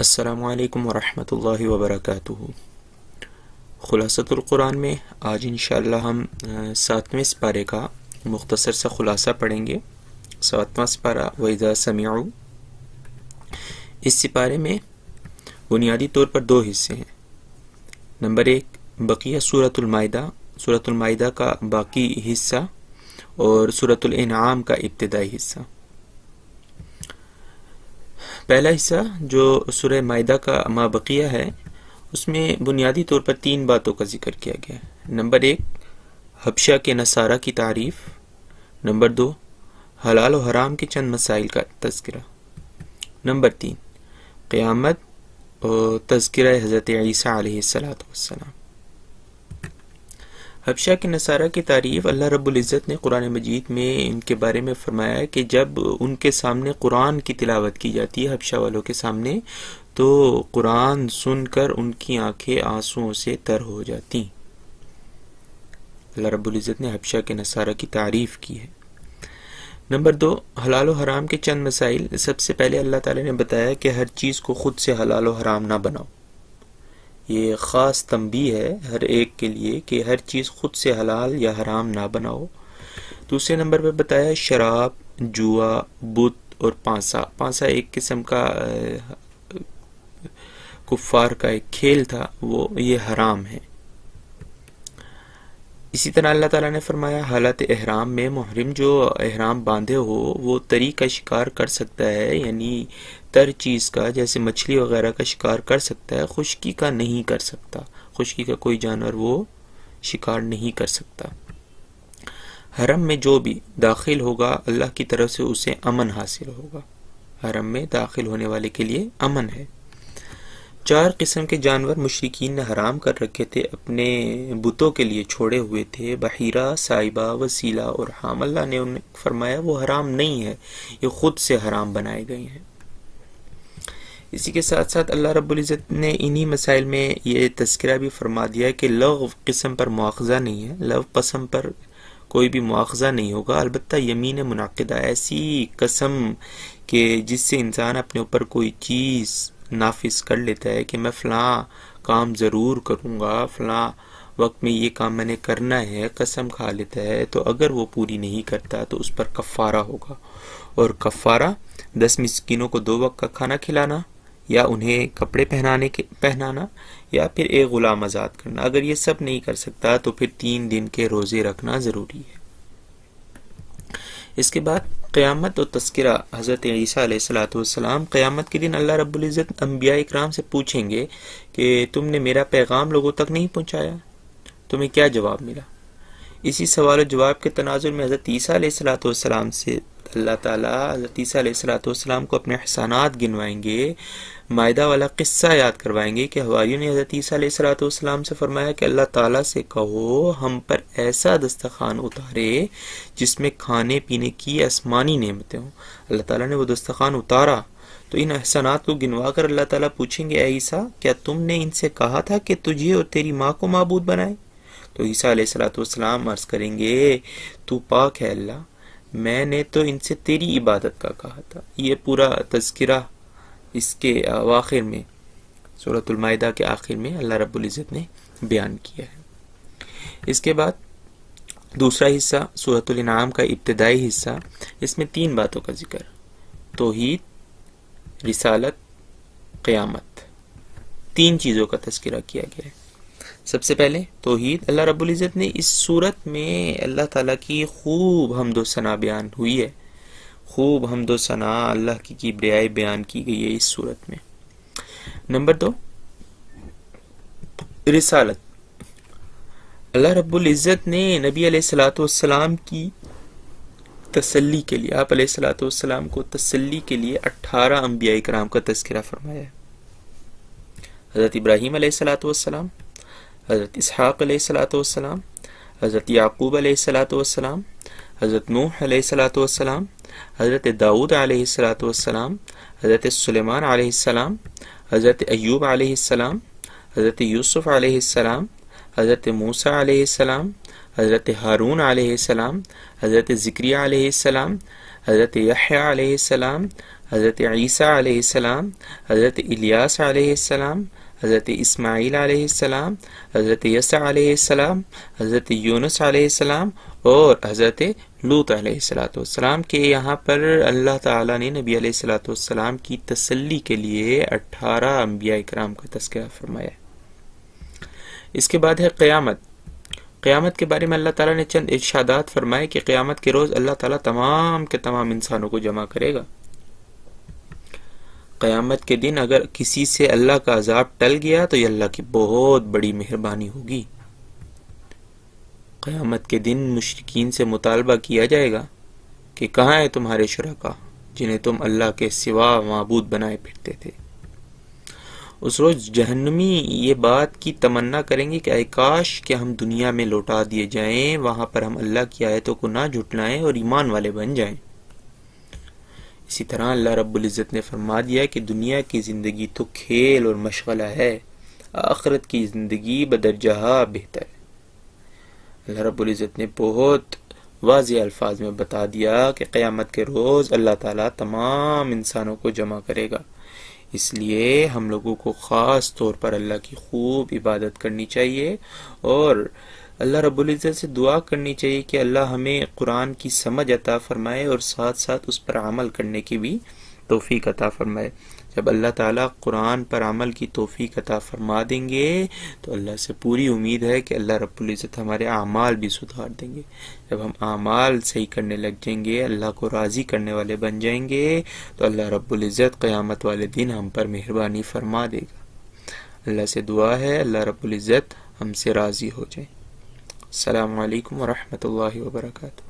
السلام علیکم ورحمۃ اللہ وبرکاتہ۔ خلاصۃ القرآن میں آج انشاءاللہ ہم 7ویں سپارے کا مختصر سا خلاصہ پڑھیں گے۔ 7واں سپارہ وَإِذَا سَمِعُوا۔ اس سپارے میں بنیادی طور پر 2 حصے ہیں۔ نمبر 1 بقیہ سورۃ المائدہ کا باقی حصہ اور سورۃ الانعام کا ابتدائی حصہ۔ پہلا حصہ جو سورہ مائدہ کا ما بقیہ ہے، اس میں بنیادی طور پر 3 باتوں کا ذکر کیا گیا ہے۔ نمبر 1 حبشہ کے نصارہ کی تعریف۔ نمبر 2 حلال و حرام کے چند مسائل کا تذکرہ۔ نمبر 3 قیامت اور تذکرہ حضرت عیسیٰ علیہ السلام۔ حبشہ کے نصارہ کی تعریف، اللہ رب العزت نے قرآن مجید میں ان کے بارے میں فرمایا ہے کہ جب ان کے سامنے قرآن کی تلاوت کی جاتی ہے، حبشہ والوں کے سامنے، تو قرآن سن کر ان کی آنکھیں آنسوؤں سے تر ہو جاتی۔ اللہ رب العزت نے حبشہ کے نصارہ کی تعریف کی ہے۔ نمبر 2 حلال و حرام کے چند مسائل۔ سب سے پہلے اللہ تعالیٰ نے بتایا کہ ہر چیز کو خود سے حلال و حرام نہ بناؤ۔ یہ خاص تنبیہ ہے ہر ایک کے لیے کہ ہر چیز خود سے حلال یا حرام نہ بناؤ۔ دوسرے نمبر پر بتایا شراب، جوا، بت اور پانسا ایک قسم کا کفار کا ایک کھیل تھا، وہ یہ حرام ہے۔ اسی طرح اللہ تعالیٰ نے فرمایا حالت احرام میں محرم جو احرام باندھے ہو وہ تری کا شکار کر سکتا ہے، یعنی تر چیز کا جیسے مچھلی وغیرہ کا شکار کر سکتا ہے، خشکی کا نہیں کر سکتا۔ خشکی کا کوئی جانور وہ شکار نہیں کر سکتا۔ حرم میں جو بھی داخل ہوگا اللہ کی طرف سے اسے امن حاصل ہوگا۔ حرم میں داخل ہونے والے کے لیے امن ہے۔ 4 قسم کے جانور مشرکین نے حرام کر رکھے تھے، اپنے بتوں کے لیے چھوڑے ہوئے تھے، بحیرہ، سائبہ، وسیلہ اور حام۔ اللہ نے انہیں فرمایا وہ حرام نہیں ہے، یہ خود سے حرام بنائے گئے ہیں۔ اسی کے ساتھ ساتھ اللہ رب العزت نے انہی مسائل میں یہ تذکرہ بھی فرما دیا ہے کہ لغو قسم پر مواخذہ نہیں ہے، لغو قسم پر کوئی بھی مواخذہ نہیں ہوگا، البتہ یمین منعقدہ، ایسی قسم کہ جس سے انسان اپنے اوپر کوئی چیز نافذ کر لیتا ہے کہ میں فلاں کام ضرور کروں گا، فلاں وقت میں یہ کام میں نے کرنا ہے، قسم کھا لیتا ہے، تو اگر وہ پوری نہیں کرتا تو اس پر کفارہ ہوگا۔ اور کفارہ 10 مسکینوں کو 2 وقت کا کھانا کھلانا، یا انہیں کپڑے پہنانا، یا پھر ایک غلام آزاد کرنا۔ اگر یہ سب نہیں کر سکتا تو پھر 3 دن کے روزے رکھنا ضروری ہے۔ اس کے بعد قیامت و تذکرہ حضرت عیسیٰ علیہ السلام۔ قیامت کے دن اللہ رب العزت انبیاء اکرام سے پوچھیں گے کہ تم نے میرا پیغام لوگوں تک نہیں پہنچایا، تمہیں کیا جواب ملا؟ اسی سوال و جواب کے تناظر میں حضرت عیسیٰ علیہ السلام سے اللہ تعالیٰ حضرت عیسیٰ علیہ السلام کو اپنے احسانات گنوائیں گے، مائدہ والا قصہ یاد کروائیں گے کہ حواریوں نے حضرت عیسیٰ علیہ السلام سے فرمایا کہ اللہ تعالیٰ سے کہو ہم پر ایسا دسترخوان اتارے جس میں کھانے پینے کی آسمانی نعمتیں ہوں۔ اللہ تعالیٰ نے وہ دسترخوان اتارا تو ان احسانات کو گنوا کر اللہ تعالیٰ پوچھیں گے اے عیسیٰ کیا تم نے ان سے کہا تھا کہ تجھے اور تیری ماں کو معبود بنائے؟ تو عیسیٰ علیہ السلام عرض کریں گے تو پاک ہے اللہ، میں نے تو ان سے تیری عبادت کا کہا تھا۔ یہ پورا تذکرہ اس کے آخر میں سورۃ المائدہ کے آخر میں اللہ رب العزت نے بیان کیا ہے۔ اس کے بعد دوسرا حصہ سورۃ الانعام کا ابتدائی حصہ، اس میں 3 باتوں کا ذکر، توحید، رسالت، قیامت، 3 چیزوں کا تذکرہ کیا گیا ہے۔ سب سے پہلے توحید۔ اللہ رب العزت نے اس صورت میں اللہ تعالیٰ کی خوب حمد و ثنا بیان ہوئی ہے، خوب حمد و ثنا اللہ کی کبریائی بیان کی گئی ہے اس صورت میں۔ نمبر 2 رسالت۔ اللہ رب العزت نے نبی علیہ السلام کی تسلی کے لیے، آپ علیہ السلام کو تسلی کے لیے 18 انبیاء کرام کا تذکرہ فرمایا ہے۔ حضرت ابراہیم علیہ السلام، حضرت اسحاق علیہ السلام، حضرت یعقوب علیہ السلام، حضرت نوح علیہ السلام، حضرت داؤد علیہ السلام، حضرت سلیمان علیہ السلام، حضرت ایوب علیہ السلام، حضرت یوسف علیہ السلام، حضرت موسیٰ علیہ السلام، حضرت ہارون علیہ السلام، حضرت زکریا علیہ السلام، حضرت یحییٰ علیہ السلام، حضرت عیسیٰ علیہ السلام، حضرت الیاس علیہ السلام، حضرت اسماعیل علیہ السلام، حضرت یسع علیہ السلام، حضرت یونس علیہ السلام اور حضرت لوط علیہ السلام کے یہاں پر اللہ تعالیٰ نے نبی علیہ السلام کی تسلی کے لیے 18 انبیاء کرام کا تذکرہ فرمایا ہے۔ اس کے بعد ہے قیامت۔ قیامت کے بارے میں اللہ تعالیٰ نے چند ارشادات فرمائے کہ قیامت کے روز اللہ تعالیٰ تمام کے تمام انسانوں کو جمع کرے گا۔ قیامت کے دن اگر کسی سے اللہ کا عذاب ٹل گیا تو یہ اللہ کی بہت بڑی مہربانی ہوگی۔ قیامت کے دن مشرکین سے مطالبہ کیا جائے گا کہ کہاں ہیں تمہارے شرکاء جنہیں تم اللہ کے سوا معبود بنائے پھرتے تھے۔ اس روز جہنمی یہ بات کی تمنا کریں گے کہ اے کاش کہ ہم دنیا میں لوٹا دیے جائیں، وہاں پر ہم اللہ کی آیتوں کو نہ جھٹلائیں اور ایمان والے بن جائیں۔ اسی طرح اللہ رب العزت نے فرما دیا کہ دنیا کی زندگی تو کھیل اور مشغلہ ہے، آخرت کی زندگی بدرجہ بہتر ہے۔ اللہ رب العزت نے بہت واضح الفاظ میں بتا دیا کہ قیامت کے روز اللہ تعالیٰ تمام انسانوں کو جمع کرے گا، اس لیے ہم لوگوں کو خاص طور پر اللہ کی خوب عبادت کرنی چاہیے اور اللہ رب العزت سے دعا کرنی چاہیے کہ اللہ ہمیں قرآن کی سمجھ عطا فرمائے اور ساتھ ساتھ اس پر عمل کرنے کی بھی توفیق عطا فرمائے۔ جب اللہ تعالیٰ قرآن پر عمل کی توفیق عطا فرما دیں گے تو اللہ سے پوری امید ہے کہ اللہ رب العزت ہمارے اعمال بھی سدھار دیں گے۔ جب ہم اعمال صحیح کرنے لگ جائیں گے، اللہ کو راضی کرنے والے بن جائیں گے تو اللہ رب العزت قیامت والے دن ہم پر مہربانی فرما دے گا۔ اللہ سے دعا ہے اللہ رب العزت ہم سے راضی ہو جائے۔ السلام علیکم ورحمۃ اللہ وبرکاتہ۔